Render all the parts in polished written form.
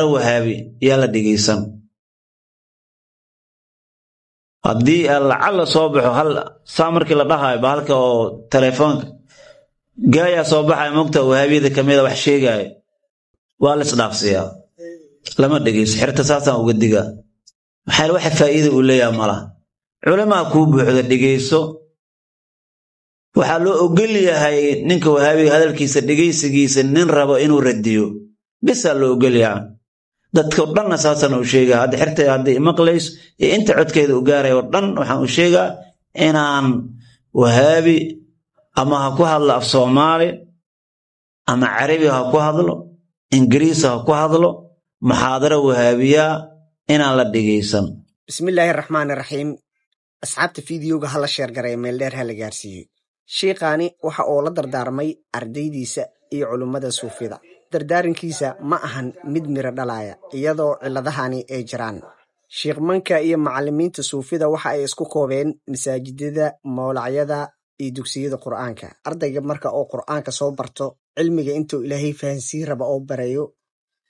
وهابي يلا دقيسان هدي لعل صوبحو هل سامركي لدهاي بهالك او تليفونك جايا صوبحاي مقتا وهابيدا كميدا wax sheegay waa la isdhaafsiyaa lama dhageys xirta saasan uga diga maxay wax faa'iido u leeyahay mala culama ku buuxda dhageyso waxa loo ogol yahay ninka wahaabiga hadalkiisa dhageysigiisa nin rabo inuu radiyo bisa loo ogol yahay dadka dhan asaasan u sheegay hada xirta hada maqleys inta codkeeda u gaaray oo dhan waxaan u sheegaa inaan wahaabi ama ha ku hadlo af Soomaali ama Carabi ha ku hadlo Ingiriis ha ku hadlo muhaadara wahaabiya inaan la dhageysan bismillaahir rahmaanir rahiim asxaabta fiidiyowga hala share garay meel dheer hala gaarsiiyo sheekani waxa uu la dardaarmay ardaydiisa iyo culimada suufida dardaarankiisa ma ahan mid mira dhalaya iyadoo ciladahani ay jiraan sheekh manka iyo macallimiinta suufida waxa ay isku koobeen masaajidada mawlacyada iyo dugsiyada quraanka ardayga marka oo quraanka soo barto cilmiga intuu ilaahay fahansiin raba oo barayo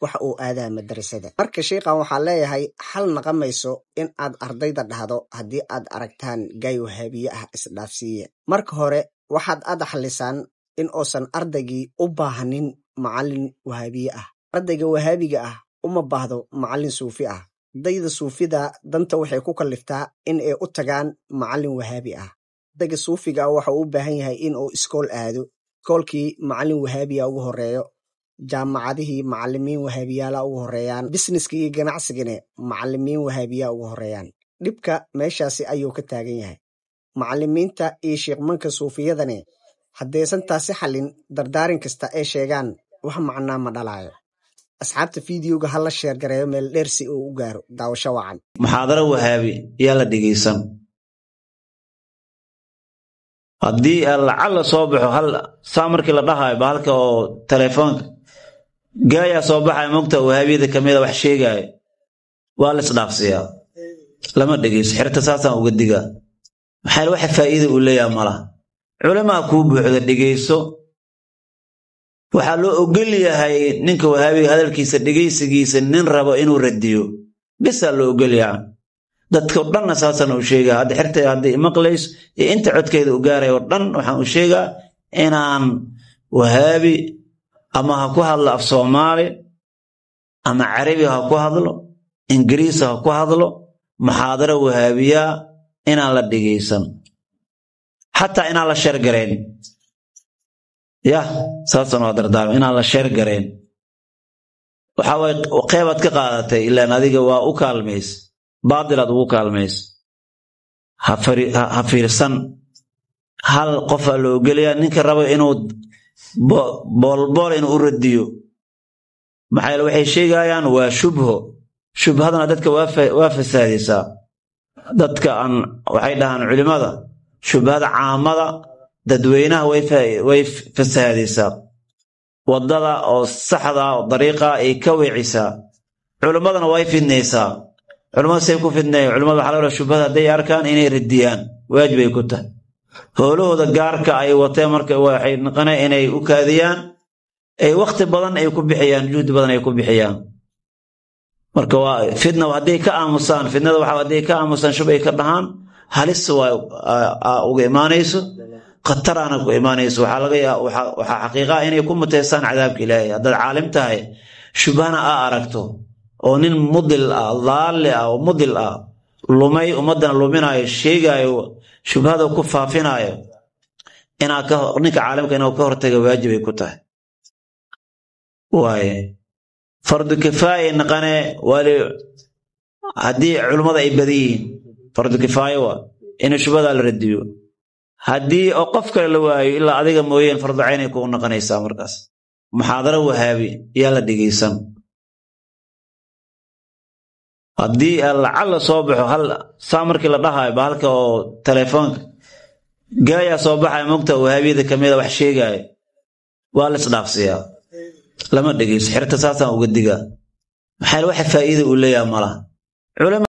waxa uu aadaa madrasada marka sheekhan waxa leeyahay hal naqamayso in aad ardayda dhahdo hadii aad aragtaan gay wahaabiye ah isdhaafsiye marka hore waxaad adaxlisaan in oosan ardaygii u baahanin macallin wahaabiye ah ardayga wahaabiga ah uma baahdo macallin suufi ah ardayda suufida danta waxay ku kaliftaa in ay u tagaan macallin wahaabi ah ardayga suufiga waxa uu u baahan yahay in uu iskool aado iskoolkii macallin wahaabiya ugu horeeyo jaamacadihii macallimiin wahaabiyaala ugu horeeyaan businesskii iyo ganacsigana macallimiin wahaabiya ugu horeeyaan dhibka meeshaasi ayuu ka taagan yahay macallimiinta iyo sheekmanka suufiyadana haddaysan taasi xalin dardaaran kasta ay sheegaan wax macnaa ma dhalayo asxaabta fiidiyowga hala share gareeyo meel dheer si uu u gaaro daawasho wacan muhaadara wahaabi yalla dhageysan haddii lacala soobaxo hal saamarkii la dhahaay bahalka oo taleefoonka gaaya soo baxay mugta wahaabiyada kamida wax sheegay waa la isdhaafsiyaa lama dhageys xirta saasan uga diga maxay wax faa'iido u leeyahay mala culama ku buuxda dhageyso waxa loo ogol yahay ninka wahaabiga hadalkiisa dhageysigiisa nin rabo inuu radiyo bisa loo ogol yahay dadka dhan asaasan u sheegaa hada xirta hada maqleys inta codkeeda u gaaray oo dhan waxaan u sheegaa inaan wahaabi ama ha ku hadlo af Soomaali ama Carabi ha ku hadlo Ingiriis ha ku hadlo muhaadara wahaabiya inaan la dhageysan hatta inaan la share gareyn ya saasan oo dardaarmo inaan la share gareyn waxa way qeybad ka qaadatay ilaa adiga waa u kaalmeys baadilad ugu kaalmeys ha fiirsan hal qof loo geliya ninka rabo inuu boolbool inuu u radiyo maxay waxay sheegayaan waa shubhadana dadka waa fasaadaysaa dadka aan waxay dhahaan culimada shubhada caamada dadweynaha way fasaadaysaa wadada oo saxda oo dariiqa ay ka weecisaa culimadana way fidnaysaa culimada say ku fidnay culimada waxa la shubhada haday arkaan inay radiyaan waajib ay ku tahay howlahooda gaarka ay wateen marka waxay noqonay inay u kaadiyaan ay waqti badan ay ku bixiyaan juhdi badan ay ku bixiyaan marka waa fidna haday ka aamusaan fidnada waxa haday ka aamusaan shubay ka dhahaan halis waa uga imaanayso qatarana ku imaanayso waxa laga yaabaa waxa xaqiiqa inay ku mutaysan cadaabka Ilaahay hadad caalim tahay shubhana aragto oo nin mudil ah laale ah oo mudil ah lumay umadan luminayo sheegayo shubhada ku faafinayo ina ka ninka caalamka inuu ka hortago waajib ay ku tahay waaye fardu kifaaya naqane wali hadii culimada ay badiyeen fardu kifaaya waa in shubhada la radiyo hadii oo qof kale la waayo ilaa adiga mooyeen fardu cayn ay ku naqanaysaa markaas muhaadara wahaabi yalla dhageysan haddii lacala soobaxo hal saamarkii la dhahaay bahalka oo taleefoonka gaaya soo baxay mugta wahaabiyada kamida wax sheegay waa la isdhaafsiyaa lama dhageys xirta saasan uga diga maxay wax faa'iido u leeyahay mala